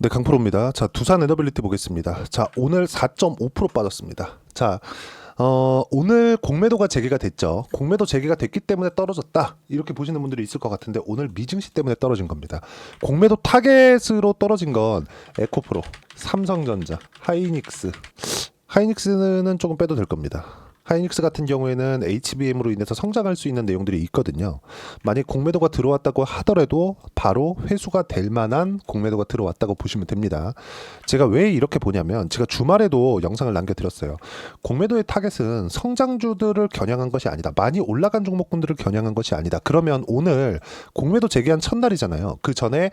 네, 강프로입니다. 자, 두산 에너빌리티 보겠습니다. 자, 오늘 4.5% 빠졌습니다. 자, 오늘 공매도가 재개가 됐죠. 공매도 재개가 됐기 때문에 떨어졌다. 이렇게 보시는 분들이 있을 것 같은데 오늘 미증시 때문에 떨어진 겁니다. 공매도 타겟으로 떨어진 건 에코프로, 삼성전자, 하이닉스. 하이닉스는 조금 빼도 될 겁니다. 하이닉스 같은 경우에는 HBM으로 인해서 성장할 수 있는 내용들이 있거든요. 만약 공매도가 들어왔다고 하더라도 바로 회수가 될 만한 공매도가 들어왔다고 보시면 됩니다. 제가 왜 이렇게 보냐면 제가 주말에도 영상을 남겨드렸어요. 공매도의 타겟은 성장주들을 겨냥한 것이 아니다. 많이 올라간 종목군들을 겨냥한 것이 아니다. 그러면 오늘 공매도 재개한 첫날이잖아요. 그 전에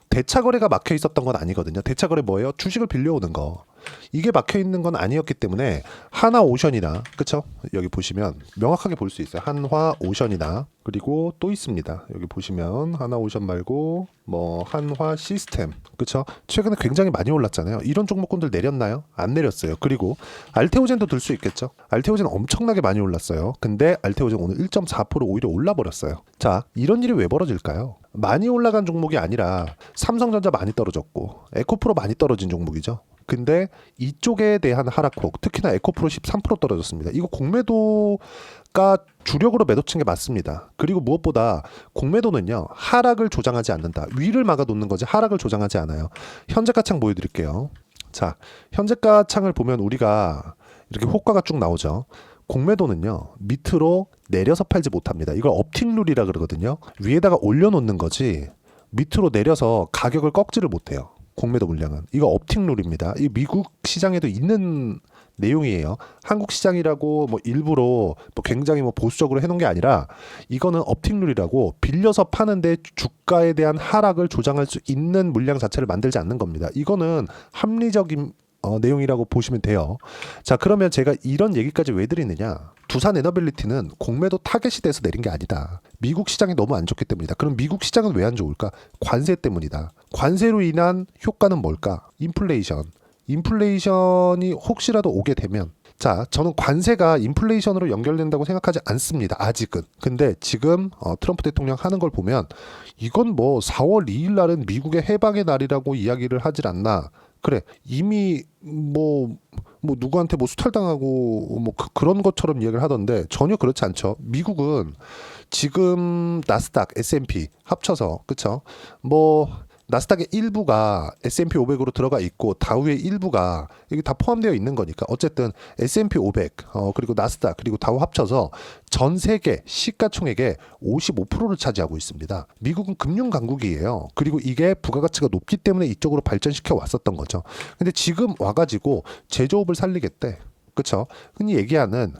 대차거래가 막혀 있었던 건 아니거든요. 대차거래 뭐예요? 주식을 빌려오는 거. 이게 막혀 있는 건 아니었기 때문에 하나오션이나, 그쵸? 여기 보시면 명확하게 볼 수 있어요. 한화오션이나, 그리고 또 있습니다. 여기 보시면 하나오션 말고 뭐 한화시스템, 그쵸? 최근에 굉장히 많이 올랐잖아요. 이런 종목군들 내렸나요? 안 내렸어요. 그리고 알테오젠도 들 수 있겠죠? 알테오젠 엄청나게 많이 올랐어요. 근데 알테오젠 오늘 1.4% 오히려 올라버렸어요. 자, 이런 일이 왜 벌어질까요? 많이 올라간 종목이 아니라 삼성전자 많이 떨어졌고 에코프로 많이 떨어진 종목이죠. 근데 이쪽에 대한 하락폭, 특히나 에코프로 13% 떨어졌습니다. 이거 공매도가 주력으로 매도친 게 맞습니다. 그리고 무엇보다 공매도는요, 하락을 조장하지 않는다. 위를 막아놓는 거지 하락을 조장하지 않아요. 현재가 창 보여드릴게요. 자, 현재가 창을 보면 우리가 이렇게 호가가 쭉 나오죠. 공매도는요, 밑으로 내려서 팔지 못합니다. 이걸 업틱룰이라 그러거든요. 위에다가 올려놓는 거지 밑으로 내려서 가격을 꺾지를 못해요. 공매도 물량은. 이거 업틱룰입니다. 이 미국 시장에도 있는 내용이에요. 한국 시장이라고 뭐 일부러 뭐 굉장히 뭐 보수적으로 해놓은 게 아니라 이거는 업틱룰이라고 빌려서 파는데 주가에 대한 하락을 조장할 수 있는 물량 자체를 만들지 않는 겁니다. 이거는 합리적인 내용이라고 보시면 돼요. 자, 그러면 제가 이런 얘기까지 왜 드리느냐? 두산 에너빌리티는 공매도 타겟이 돼서 내린 게 아니다. 미국 시장이 너무 안 좋기 때문이다. 그럼 미국 시장은 왜 안 좋을까? 관세 때문이다. 관세로 인한 효과는 뭘까? 인플레이션. 인플레이션이 혹시라도 오게 되면, 자, 저는 관세가 인플레이션으로 연결된다고 생각하지 않습니다. 아직은. 근데 지금 트럼프 대통령 하는 걸 보면 이건 뭐 4월 2일 날은 미국의 해방의 날이라고 이야기를 하질 않나. 그래, 이미 뭐 누구한테 뭐 수탈당하고 뭐 그런 것처럼 이야기를 하던데 전혀 그렇지 않죠. 미국은 지금 나스닥, S&P 합쳐서, 그쵸? 뭐 나스닥의 일부가 S&P 500으로 들어가 있고 다우의 일부가 이게 다 포함되어 있는 거니까 어쨌든 S&P 500 그리고 나스닥 그리고 다우 합쳐서 전 세계 시가총액의 55%를 차지하고 있습니다. 미국은 금융 강국이에요. 그리고 이게 부가가치가 높기 때문에 이쪽으로 발전시켜 왔었던 거죠. 근데 지금 와가지고 제조업을 살리겠대. 그쵸? 흔히 얘기하는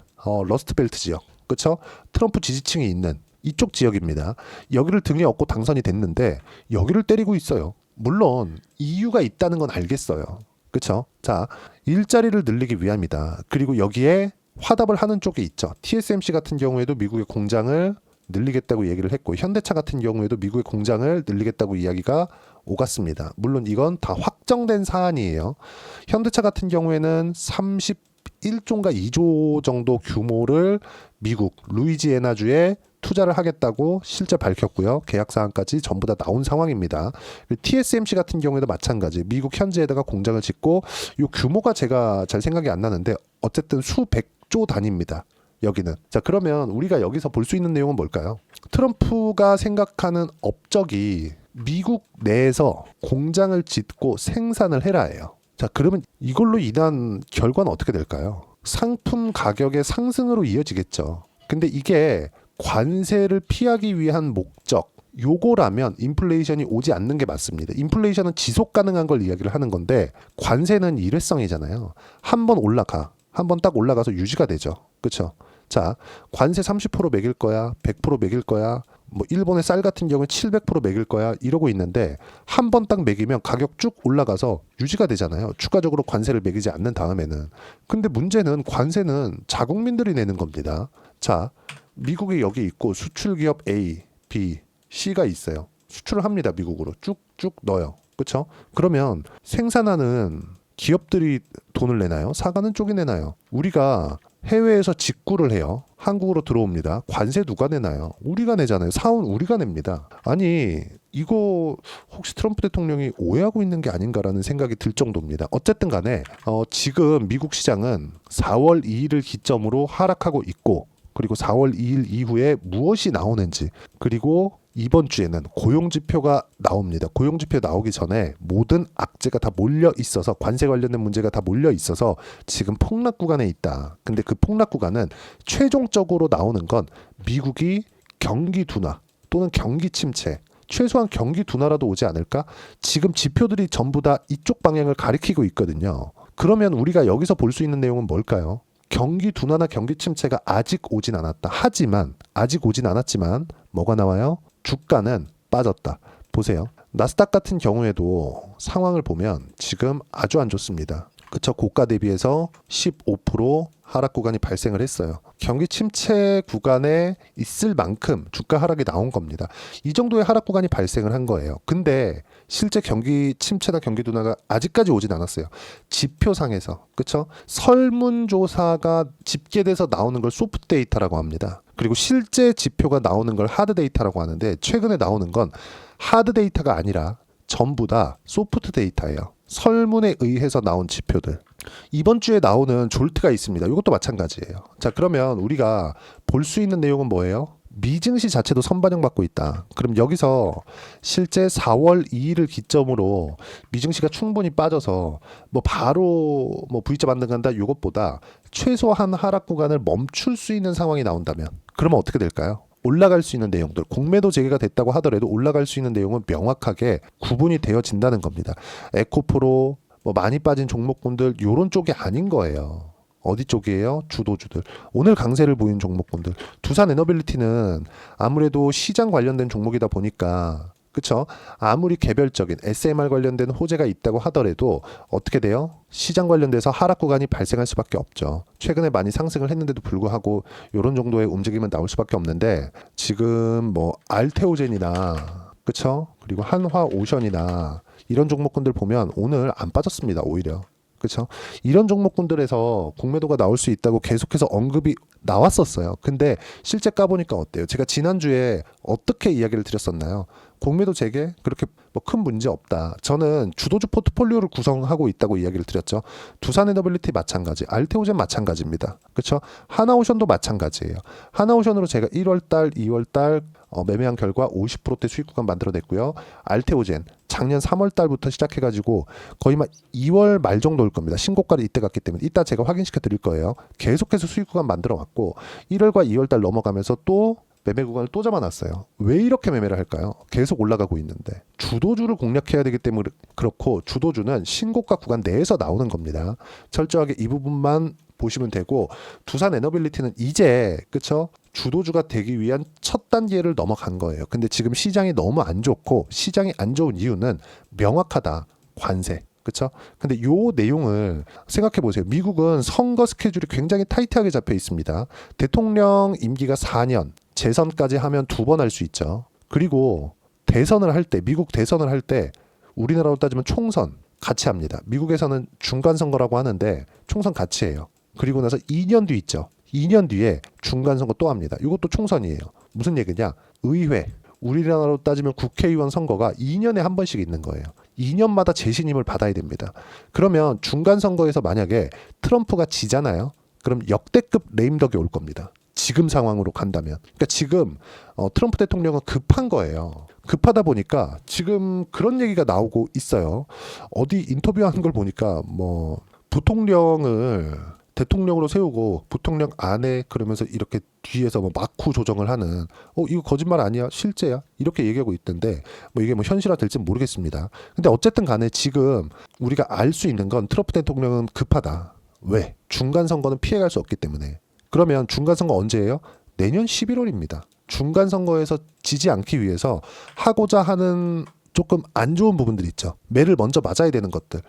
러스트벨트 지역, 그쵸? 트럼프 지지층이 있는 이쪽 지역입니다. 여기를 등에 업고 당선이 됐는데 여기를 때리고 있어요. 물론 이유가 있다는 건 알겠어요. 그쵸? 자, 일자리를 늘리기 위함이다. 그리고 여기에 화답을 하는 쪽이 있죠. TSMC 같은 경우에도 미국의 공장을 늘리겠다고 얘기를 했고 현대차 같은 경우에도 미국의 공장을 늘리겠다고 이야기가 오갔습니다. 물론 이건 다 확정된 사안이에요. 현대차 같은 경우에는 31조인가 2조 정도 규모를 미국 루이지애나주에 투자를 하겠다고 실제 밝혔고요. 계약 사항까지 전부 다 나온 상황입니다. TSMC 같은 경우에도 마찬가지. 미국 현지에다가 공장을 짓고 이 규모가 제가 잘 생각이 안 나는데 어쨌든 수백조 단위입니다. 여기는. 자, 그러면 우리가 여기서 볼 수 있는 내용은 뭘까요? 트럼프가 생각하는 업적이 미국 내에서 공장을 짓고 생산을 해라예요. 자, 그러면 이걸로 인한 결과는 어떻게 될까요? 상품 가격의 상승으로 이어지겠죠. 근데 이게 관세를 피하기 위한 목적, 요거라면 인플레이션이 오지 않는 게 맞습니다. 인플레이션은 지속 가능한 걸 이야기를 하는 건데 관세는 일회성이잖아요. 한 번 올라가. 한 번 딱 올라가서 유지가 되죠. 그렇죠? 자, 관세 30% 매길 거야. 100% 매길 거야. 뭐 일본의 쌀 같은 경우에 700% 매길 거야. 이러고 있는데 한 번 딱 매기면 가격 쭉 올라가서 유지가 되잖아요. 추가적으로 관세를 매기지 않는 다음에는. 근데 문제는 관세는 자국민들이 내는 겁니다. 자, 미국이 여기 있고 수출 기업 A, B, C가 있어요. 수출을 합니다. 미국으로 쭉쭉 넣어요. 그렇죠? 그러면 생산하는 기업들이 돈을 내나요? 사가는 쪽이 내나요? 우리가 해외에서 직구를 해요. 한국으로 들어옵니다. 관세 누가 내나요? 우리가 내잖아요. 사원 우리가 냅니다. 아니 이거 혹시 트럼프 대통령이 오해하고 있는 게 아닌가라는 생각이 들 정도입니다. 어쨌든 간에 지금 미국 시장은 4월 2일을 기점으로 하락하고 있고, 그리고 4월 2일 이후에 무엇이 나오는지, 그리고 이번 주에는 고용지표가 나옵니다. 고용지표 나오기 전에 모든 악재가 다 몰려 있어서, 관세 관련된 문제가 다 몰려 있어서 지금 폭락 구간에 있다. 근데 그 폭락 구간은 최종적으로 나오는 건 미국이 경기 둔화 또는 경기 침체, 최소한 경기 둔화라도 오지 않을까? 지금 지표들이 전부 다 이쪽 방향을 가리키고 있거든요. 그러면 우리가 여기서 볼 수 있는 내용은 뭘까요? 경기 둔화나 경기 침체가 아직 오진 않았다. 하지만 아직 오진 않았지만 뭐가 나와요? 주가는 빠졌다. 보세요. 나스닥 같은 경우에도 상황을 보면 지금 아주 안 좋습니다. 그쵸? 고가 대비해서 15% 하락 구간이 발생을 했어요. 경기 침체 구간에 있을 만큼 주가 하락이 나온 겁니다. 이 정도의 하락 구간이 발생을 한 거예요. 근데 실제 경기 침체나 경기 둔화가 아직까지 오진 않았어요. 지표상에서, 그쵸? 설문조사가 집계돼서 나오는 걸 소프트 데이터라고 합니다. 그리고 실제 지표가 나오는 걸 하드 데이터라고 하는데, 최근에 나오는 건 하드 데이터가 아니라 전부 다 소프트 데이터예요. 설문에 의해서 나온 지표들. 이번 주에 나오는 졸트가 있습니다. 이것도 마찬가지예요. 자, 그러면 우리가 볼 수 있는 내용은 뭐예요? 미증시 자체도 선반영받고 있다. 그럼 여기서 실제 4월 2일을 기점으로 미증시가 충분히 빠져서 뭐 바로 뭐 V자 반등한다 이것보다 최소한 하락 구간을 멈출 수 있는 상황이 나온다면, 그러면 어떻게 될까요? 올라갈 수 있는 내용들, 공매도 재개가 됐다고 하더라도 올라갈 수 있는 내용은 명확하게 구분이 되어진다는 겁니다. 에코프로, 뭐 많이 빠진 종목군들 요런 쪽이 아닌 거예요. 어디 쪽이에요? 주도주들. 오늘 강세를 보인 종목군들. 두산 에너빌리티는 아무래도 시장 관련된 종목이다 보니까, 그쵸? 아무리 개별적인 SMR 관련된 호재가 있다고 하더라도 어떻게 돼요? 시장 관련돼서 하락 구간이 발생할 수밖에 없죠. 최근에 많이 상승을 했는데도 불구하고 이런 정도의 움직임은 나올 수밖에 없는데, 지금 뭐 알테오젠이나, 그쵸? 그리고 한화오션이나 이런 종목군들 보면 오늘 안 빠졌습니다. 오히려. 그렇죠? 이런 종목군들에서 공매도가 나올 수 있다고 계속해서 언급이 나왔었어요. 근데 실제 까보니까 어때요? 제가 지난주에 어떻게 이야기를 드렸었나요? 공매도 재개 그렇게 뭐 큰 문제 없다. 저는 주도주 포트폴리오를 구성하고 있다고 이야기를 드렸죠. 두산 에너빌리티 마찬가지, 알테오젠 마찬가지입니다. 그렇죠? 하나오션도 마찬가지예요. 하나오션으로 제가 1월달, 2월달 매매한 결과 50%대 수익 구간 만들어냈고요. 알테오젠 작년 3월달부터 시작해가지고 거의 막 2월 말 정도 올 겁니다. 신고가를 이때 갔기 때문에 이따 제가 확인시켜 드릴 거예요. 계속해서 수익 구간 만들어왔고 1월과 2월달 넘어가면서 또 매매 구간을 또 잡아놨어요. 왜 이렇게 매매를 할까요? 계속 올라가고 있는데. 주도주를 공략해야 되기 때문에 그렇고, 주도주는 신고가 구간 내에서 나오는 겁니다. 철저하게 이 부분만 보시면 되고, 두산 에너빌리티는 이제, 그쵸? 주도주가 되기 위한 첫 단계를 넘어간 거예요. 근데 지금 시장이 너무 안 좋고, 시장이 안 좋은 이유는 명확하다. 관세. 그렇죠? 근데 요 내용을 생각해 보세요. 미국은 선거 스케줄이 굉장히 타이트하게 잡혀 있습니다. 대통령 임기가 4년, 재선까지 하면 2번 할 수 있죠. 그리고 대선을 할 때, 미국 대선을 할 때 우리나라로 따지면 총선 같이 합니다. 미국에서는 중간 선거라고 하는데 총선 같이 해요. 그리고 나서 2년 뒤 있죠. 2년 뒤에 중간 선거 또 합니다. 이것도 총선이에요. 무슨 얘기냐? 의회, 우리나라로 따지면 국회의원 선거가 2년에 한 번씩 있는 거예요. 2년마다 재신임을 받아야 됩니다. 그러면 중간 선거에서 만약에 트럼프가 지잖아요. 그럼 역대급 레임덕이 올 겁니다. 지금 상황으로 간다면. 그러니까 지금 트럼프 대통령은 급한 거예요. 급하다 보니까 지금 그런 얘기가 나오고 있어요. 어디 인터뷰하는 걸 보니까 뭐 부통령을 대통령으로 세우고 부통령 안에 그러면서 이렇게 뒤에서 뭐 마쿠 조정을 하는 이거 거짓말 아니야? 실제야? 이렇게 얘기하고 있던데 뭐 이게 뭐 현실화 될지 모르겠습니다. 근데 어쨌든 간에 지금 우리가 알 수 있는 건 트럼프 대통령은 급하다. 왜? 중간 선거는 피해갈 수 없기 때문에. 그러면 중간 선거 언제예요? 내년 11월입니다. 중간 선거에서 지지 않기 위해서 하고자 하는 조금 안 좋은 부분들 있죠. 매를 먼저 맞아야 되는 것들.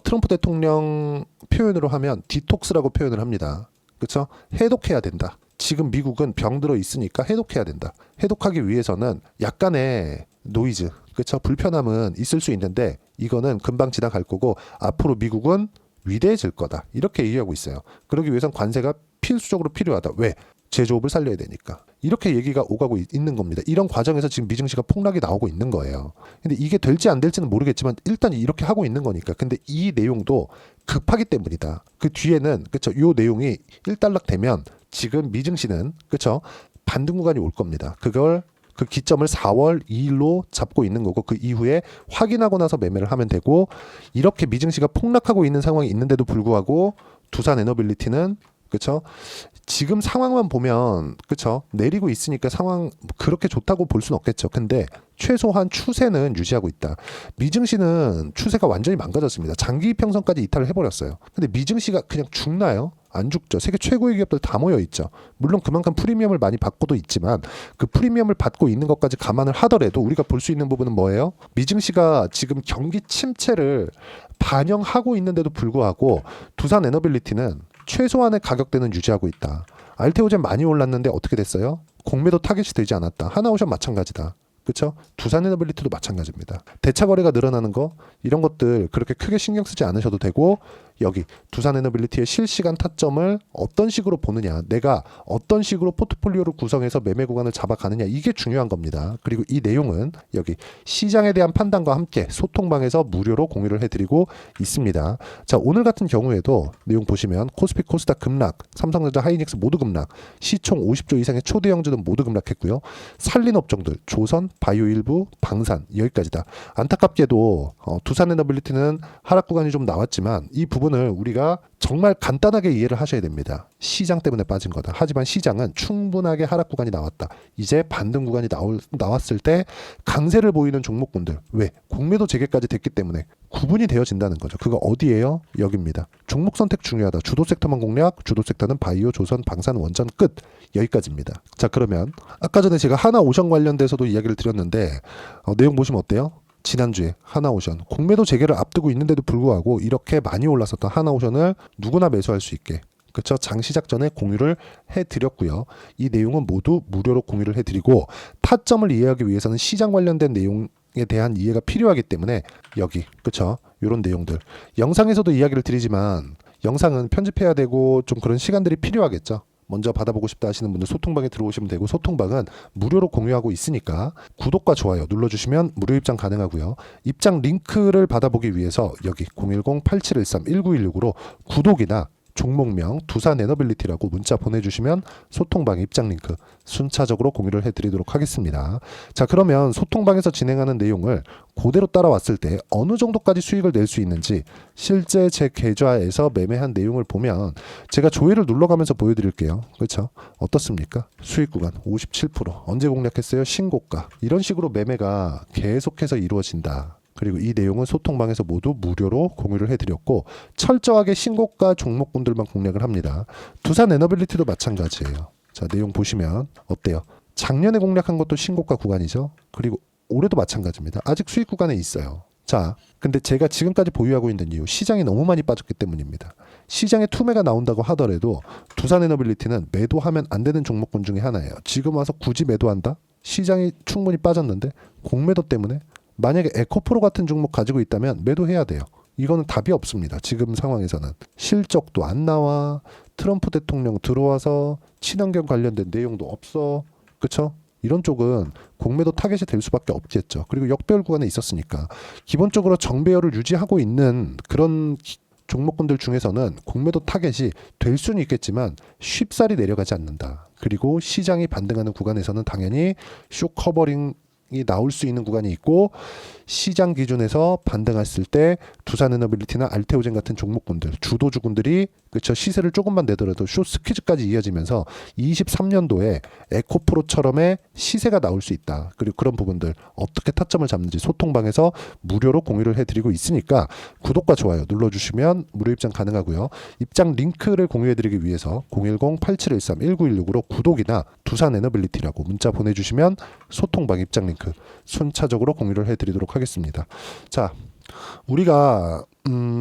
트럼프 대통령 표현으로 하면 디톡스라고 표현을 합니다. 그렇죠? 해독해야 된다. 지금 미국은 병들어 있으니까 해독해야 된다. 해독하기 위해서는 약간의 노이즈, 그렇죠? 불편함은 있을 수 있는데 이거는 금방 지나갈 거고 앞으로 미국은 위대해질 거다. 이렇게 얘기하고 있어요. 그러기 위해선 관세가 필수적으로 필요하다. 왜? 제조업을 살려야 되니까. 이렇게 얘기가 오가고 있는 겁니다. 이런 과정에서 지금 미증시가 폭락이 나오고 있는 거예요. 근데 이게 될지 안 될지는 모르겠지만 일단 이렇게 하고 있는 거니까. 근데 이 내용도 급하기 때문이다. 그 뒤에는 그쵸, 요 내용이 일단락 되면 지금 미증시는 그쵸, 반등 구간이 올 겁니다. 그걸 그 기점을 4월 2일로 잡고 있는 거고, 그 이후에 확인하고 나서 매매를 하면 되고, 이렇게 미증시가 폭락하고 있는 상황이 있는데도 불구하고 두산 에너빌리티는 그쵸, 지금 상황만 보면 그쵸, 내리고 있으니까 상황 그렇게 좋다고 볼 수는 없겠죠. 근데 최소한 추세는 유지하고 있다. 미증시는 추세가 완전히 망가졌습니다. 장기 이평선까지 이탈을 해버렸어요. 근데 미증시가 그냥 죽나요? 안 죽죠. 세계 최고의 기업들 다 모여 있죠. 물론 그만큼 프리미엄을 많이 받고도 있지만 그 프리미엄을 받고 있는 것까지 감안을 하더라도 우리가 볼 수 있는 부분은 뭐예요? 미증시가 지금 경기 침체를 반영하고 있는데도 불구하고 두산 에너빌리티는 최소한의 가격대는 유지하고 있다. 알테오젠 많이 올랐는데 어떻게 됐어요? 공매도 타겟이 되지 않았다. 하나오션 마찬가지다. 그렇죠? 두산 에너빌리티도 마찬가지입니다. 대차 거래가 늘어나는 거 이런 것들 그렇게 크게 신경 쓰지 않으셔도 되고, 여기 두산 에너빌리티의 실시간 타점을 어떤 식으로 보느냐, 내가 어떤 식으로 포트폴리오를 구성해서 매매 구간을 잡아가느냐, 이게 중요한 겁니다. 그리고 이 내용은 여기 시장에 대한 판단과 함께 소통방에서 무료로 공유를 해드리고 있습니다. 자, 오늘 같은 경우에도 내용 보시면 코스피 코스닥 급락, 삼성전자 하이닉스 모두 급락, 시총 50조 이상의 초대형주는 모두 급락했고요. 살린 업종들 조선, 바이오일부, 방산 여기까지다. 안타깝게도 두산 에너빌리티는 하락 구간이 좀 나왔지만 이 부분을 우리가 정말 간단하게 이해를 하셔야 됩니다. 시장 때문에 빠진 거다. 하지만 시장은 충분하게 하락 구간이 나왔다. 이제 반등 구간이 나왔을 때 강세를 보이는 종목군들, 왜? 공매도 재개까지 됐기 때문에 구분이 되어진다는 거죠. 그거 어디예요? 여기입니다. 종목 선택 중요하다. 주도 섹터만 공략, 주도 섹터는 바이오, 조선, 방산, 원전 끝. 여기까지입니다. 자, 그러면 아까 전에 제가 하나오션 관련돼서도 이야기를 드렸는데 내용 보시면 어때요? 지난주에 하나오션 공매도 재개를 앞두고 있는데도 불구하고 이렇게 많이 올랐었던 하나오션을 누구나 매수할 수 있게, 그렇죠, 장 시작 전에 공유를 해드렸고요. 이 내용은 모두 무료로 공유를 해드리고, 타점을 이해하기 위해서는 시장 관련된 내용에 대한 이해가 필요하기 때문에 여기 그렇죠, 이런 내용들 영상에서도 이야기를 드리지만 영상은 편집해야 되고 좀 그런 시간들이 필요하겠죠. 먼저 받아보고 싶다 하시는 분들 소통방에 들어오시면 되고, 소통방은 무료로 공유하고 있으니까 구독과 좋아요 눌러주시면 무료 입장 가능하고요. 입장 링크를 받아보기 위해서 여기 010-8713-1916으로 구독이나 종목명 두산 에너빌리티라고 문자 보내주시면 소통방 입장 링크 순차적으로 공유를 해드리도록 하겠습니다. 자, 그러면 소통방에서 진행하는 내용을 그대로 따라왔을 때 어느 정도까지 수익을 낼 수 있는지 실제 제 계좌에서 매매한 내용을 보면 제가 조회를 눌러가면서 보여드릴게요. 그렇죠? 어떻습니까? 수익 구간 57%, 언제 공략했어요? 신고가. 이런 식으로 매매가 계속해서 이루어진다. 그리고 이 내용은 소통방에서 모두 무료로 공유를 해드렸고, 철저하게 신고가 종목군들만 공략을 합니다. 두산 에너빌리티도 마찬가지예요. 자, 내용 보시면 어때요? 작년에 공략한 것도 신고가 구간이죠. 그리고 올해도 마찬가지입니다. 아직 수익 구간에 있어요. 자, 근데 제가 지금까지 보유하고 있는 이유, 시장이 너무 많이 빠졌기 때문입니다. 시장에 투매가 나온다고 하더라도 두산 에너빌리티는 매도하면 안 되는 종목군 중에 하나예요. 지금 와서 굳이 매도한다? 시장이 충분히 빠졌는데 공매도 때문에, 만약에 에코프로 같은 종목 가지고 있다면 매도해야 돼요. 이거는 답이 없습니다. 지금 상황에서는 실적도 안 나와, 트럼프 대통령 들어와서 친환경 관련된 내용도 없어, 그쵸? 이런 쪽은 공매도 타겟이 될 수밖에 없겠죠. 그리고 역배열 구간에 있었으니까 기본적으로 정배열을 유지하고 있는 그런 종목군들 중에서는 공매도 타겟이 될 수는 있겠지만 쉽사리 내려가지 않는다. 그리고 시장이 반등하는 구간에서는 당연히 쇼 커버링 이 나올 수 있는 구간이 있고, 시장 기준에서 반등했을 때 두산 에너빌리티나 알테오젠 같은 종목군들, 주도주군들이 그쵸, 시세를 조금만 내더라도 숏 스퀴즈까지 이어지면서 23년도에 에코프로처럼의 시세가 나올 수 있다. 그리고 그런 부분들 어떻게 타점을 잡는지 소통방에서 무료로 공유를 해드리고 있으니까 구독과 좋아요 눌러주시면 무료 입장 가능하고요. 입장 링크를 공유해드리기 위해서 010-8713-1916으로 구독이나 두산 에너빌리티라고 문자 보내주시면 소통방 입장 링크 순차적으로 공유를 해드리도록 하겠습니다. 자, 우리가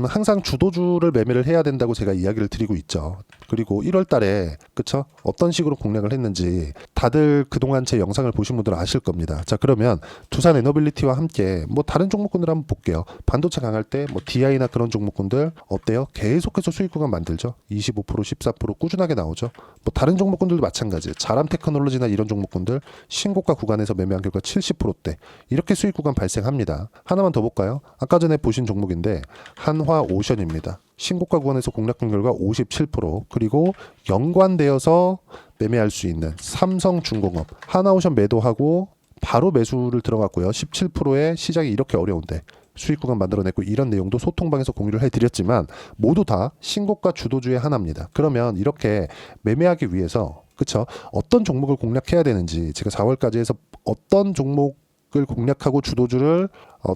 항상 주도주를 매매를 해야 된다고 제가 이야기를 드리고 있죠. 그리고 1월 달에 그쵸? 어떤 식으로 공략을 했는지 다들 그동안 제 영상을 보신 분들은 아실 겁니다. 자, 그러면 두산 에너빌리티와 함께 뭐 다른 종목군들 한번 볼게요. 반도체 강할 때 뭐 DI나 그런 종목군들 어때요? 계속해서 수익 구간 만들죠. 25% 14% 꾸준하게 나오죠. 뭐 다른 종목군들도 마찬가지. 자람 테크놀로지나 이런 종목군들 신고가 구간에서 매매한 결과 70%대 이렇게 수익 구간 발생합니다. 하나만 더 볼까요? 아까 전에 보신 종목인데 한화오션입니다. 신고가 구간에서 공략한 결과 57% 그리고 연관되어서 매매할 수 있는 삼성중공업 한화오션 매도하고 바로 매수를 들어갔고요. 17%의 시장이 이렇게 어려운데 수익 구간 만들어냈고 이런 내용도 소통방에서 공유를 해드렸지만 모두 다 신고가 주도주의 하나입니다. 그러면 이렇게 매매하기 위해서 그쵸? 어떤 종목을 공략해야 되는지 제가 4월까지 해서 어떤 종목을 공략하고 주도주를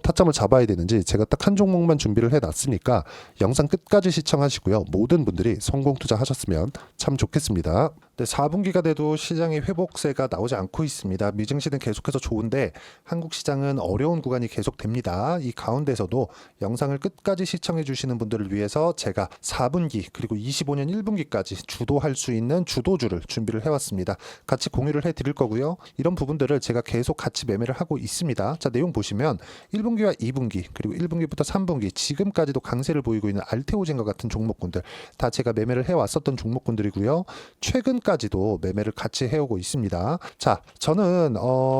타점을 잡아야 되는지 제가 딱 한 종목만 준비를 해놨으니까 영상 끝까지 시청하시고요. 모든 분들이 성공 투자하셨으면 참 좋겠습니다. 네, 4분기가 돼도 시장의 회복세가 나오지 않고 있습니다. 미증시는 계속해서 좋은데 한국 시장은 어려운 구간이 계속됩니다. 이 가운데서도 영상을 끝까지 시청해 주시는 분들을 위해서 제가 4분기 그리고 25년 1분기까지 주도할 수 있는 주도주를 준비를 해왔습니다. 같이 공유를 해드릴 거고요. 이런 부분들을 제가 계속 같이 매매를 하고 있습니다. 자, 내용 보시면 1분기와 2분기 그리고 1분기부터 3분기 지금까지도 강세를 보이고 있는 알테오젠과 같은 종목군들 다 제가 매매를 해왔었던 종목군들이고요. 최근까지도 매매를 같이 해오고 있습니다. 자, 저는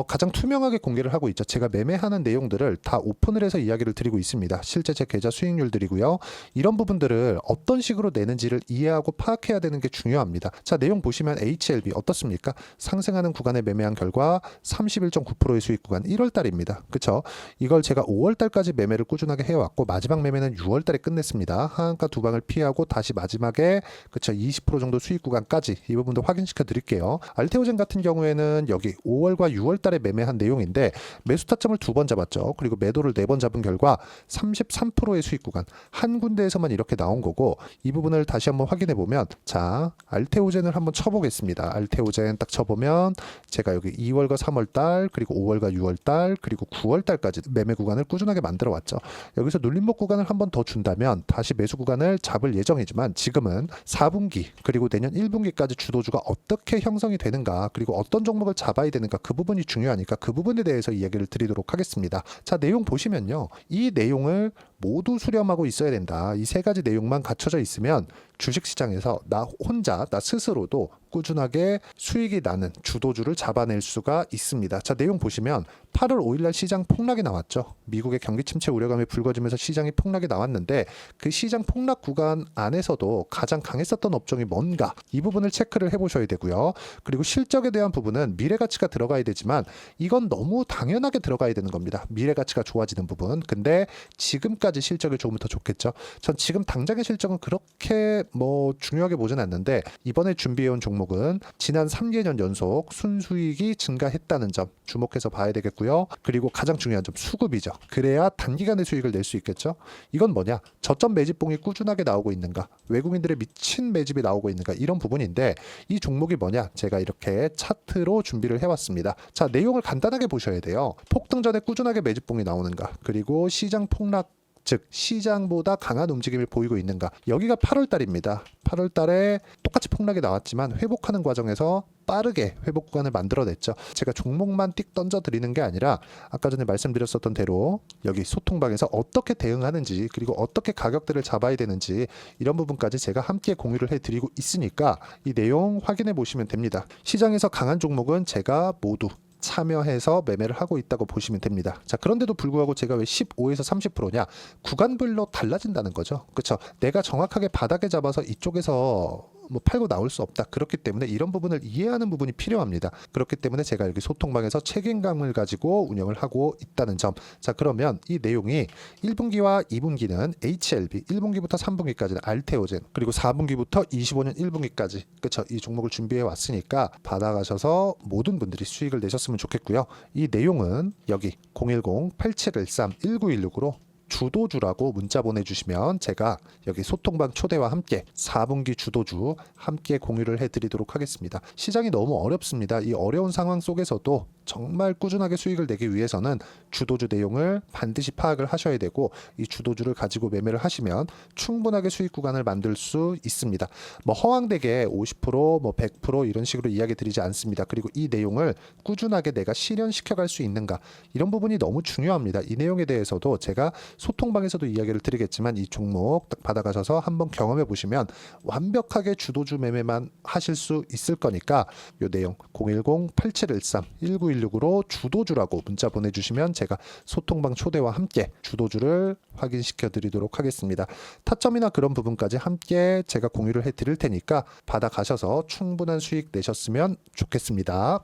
가장 투명하게 공개를 하고 있죠. 제가 매매하는 내용들을 다 오픈을 해서 이야기를 드리고 있습니다. 실제 제 계좌 수익률들이고요. 이런 부분들을 어떤 식으로 내는지를 이해하고 파악해야 되는 게 중요합니다. 자, 내용 보시면 HLB 어떻습니까? 상승하는 구간에 매매한 결과 31.9%의 수익 구간 1월 달입니다. 그쵸? 이걸 제가 5월 달까지 매매를 꾸준하게 해왔고 마지막 매매는 6월 달에 끝냈습니다. 하한가 두 방을 피하고 다시 마지막에 그쵸 20% 정도 수익 구간까지 이 부분도 확인시켜 드릴게요. 알테오젠 같은 경우에는 여기 5월과 6월 달에 매매한 내용인데 매수 타점을 2번 잡았죠. 그리고 매도를 4번 잡은 결과 33%의 수익 구간 한 군데에서만 이렇게 나온 거고 이 부분을 다시 한번 확인해 보면 자 알테오젠을 한번 쳐보겠습니다. 알테오젠 딱 쳐보면 제가 여기 2월과 3월 달 그리고 5월과 6월 달 그리고 9월 달까지 매매 구간을 꾸준하게 만들어 왔죠. 여기서 눌림목 구간을 한 번 더 준다면 다시 매수 구간을 잡을 예정이지만 지금은 4분기 그리고 내년 1분기까지 주도주가 어떻게 형성이 되는가 그리고 어떤 종목을 잡아야 되는가 그 부분이 중요하니까 그 부분에 대해서 이야기를 드리도록 하겠습니다. 자, 내용 보시면요. 이 내용을 모두 수렴하고 있어야 된다. 이 세 가지 내용만 갖춰져 있으면 주식시장에서 나 혼자 나 스스로도 꾸준하게 수익이 나는 주도주를 잡아낼 수가 있습니다. 자, 내용 보시면 8월 5일날 시장 폭락이 나왔죠. 미국의 경기 침체 우려감이 불거지면서 시장이 폭락이 나왔는데 그 시장 폭락 구간 안에서도 가장 강했었던 업종이 뭔가 이 부분을 체크를 해보셔야 되고요. 그리고 실적에 대한 부분은 미래가치가 들어가야 되지만 이건 너무 당연하게 들어가야 되는 겁니다. 미래가치가 좋아지는 부분. 근데 지금까지 실적이 조금 더 좋겠죠. 전 지금 당장의 실적은 그렇게 뭐 중요하게 보진 않는데 이번에 준비해온 종목은 지난 3개년 연속 순수익이 증가했다는 점 주목해서 봐야 되겠고요. 그리고 가장 중요한 점 수급이죠. 그래야 단기간에 수익을 낼 수 있겠죠. 이건 뭐냐? 저점 매집봉이 꾸준하게 나오고 있는가? 외국인들의 미친 매집이 나오고 있는가? 이런 부분인데 이 종목이 뭐냐? 제가 이렇게 차트로 준비를 해왔습니다. 자, 내용을 간단하게 보셔야 돼요. 폭등 전에 꾸준하게 매집봉이 나오는가? 그리고 시장 폭락 즉 시장보다 강한 움직임을 보이고 있는가. 여기가 8월 달입니다. 8월 달에 똑같이 폭락이 나왔지만 회복하는 과정에서 빠르게 회복 구간을 만들어냈죠. 제가 종목만 띡 던져드리는 게 아니라 아까 전에 말씀드렸었던 대로 여기 소통방에서 어떻게 대응하는지 그리고 어떻게 가격대를 잡아야 되는지 이런 부분까지 제가 함께 공유를 해드리고 있으니까 이 내용 확인해 보시면 됩니다. 시장에서 강한 종목은 제가 모두 참여해서 매매를 하고 있다고 보시면 됩니다. 자, 그런데도 불구하고 제가 왜 15에서 30%냐? 구간별로 달라진다는 거죠. 그렇죠? 내가 정확하게 바닥에 잡아서 이쪽에서 뭐 팔고 나올 수 없다. 그렇기 때문에 이런 부분을 이해하는 부분이 필요합니다. 그렇기 때문에 제가 여기 소통방에서 책임감을 가지고 운영을 하고 있다는 점. 자, 그러면 이 내용이 1분기와 2분기는 HLB, 1분기부터 3분기까지는 알테오젠, 그리고 4분기부터 25년 1분기까지 그렇죠? 이 종목을 준비해 왔으니까 받아가셔서 모든 분들이 수익을 내셨으면 좋겠고요. 이 내용은 여기 010-8713-1916으로 주도주라고 문자 보내주시면 제가 여기 소통방 초대와 함께 4분기 주도주 함께 공유를 해드리도록 하겠습니다. 시장이 너무 어렵습니다. 이 어려운 상황 속에서도 정말 꾸준하게 수익을 내기 위해서는 주도주 내용을 반드시 파악을 하셔야 되고, 이 주도주를 가지고 매매를 하시면 충분하게 수익 구간을 만들 수 있습니다. 뭐 허황되게 50%, 뭐 100% 이런 식으로 이야기 드리지 않습니다. 그리고 이 내용을 꾸준하게 내가 실현시켜 갈 수 있는가, 이런 부분이 너무 중요합니다. 이 내용에 대해서도 제가 소통방에서도 이야기를 드리겠지만 이 종목 딱 받아가셔서 한번 경험해 보시면 완벽하게 주도주 매매만 하실 수 있을 거니까 이 내용 010-8713-1916으로 주도주라고 문자 보내주시면 제가 소통방 초대와 함께 주도주를 확인시켜 드리도록 하겠습니다. 타점이나 그런 부분까지 함께 제가 공유를 해 드릴 테니까 받아가셔서 충분한 수익 내셨으면 좋겠습니다.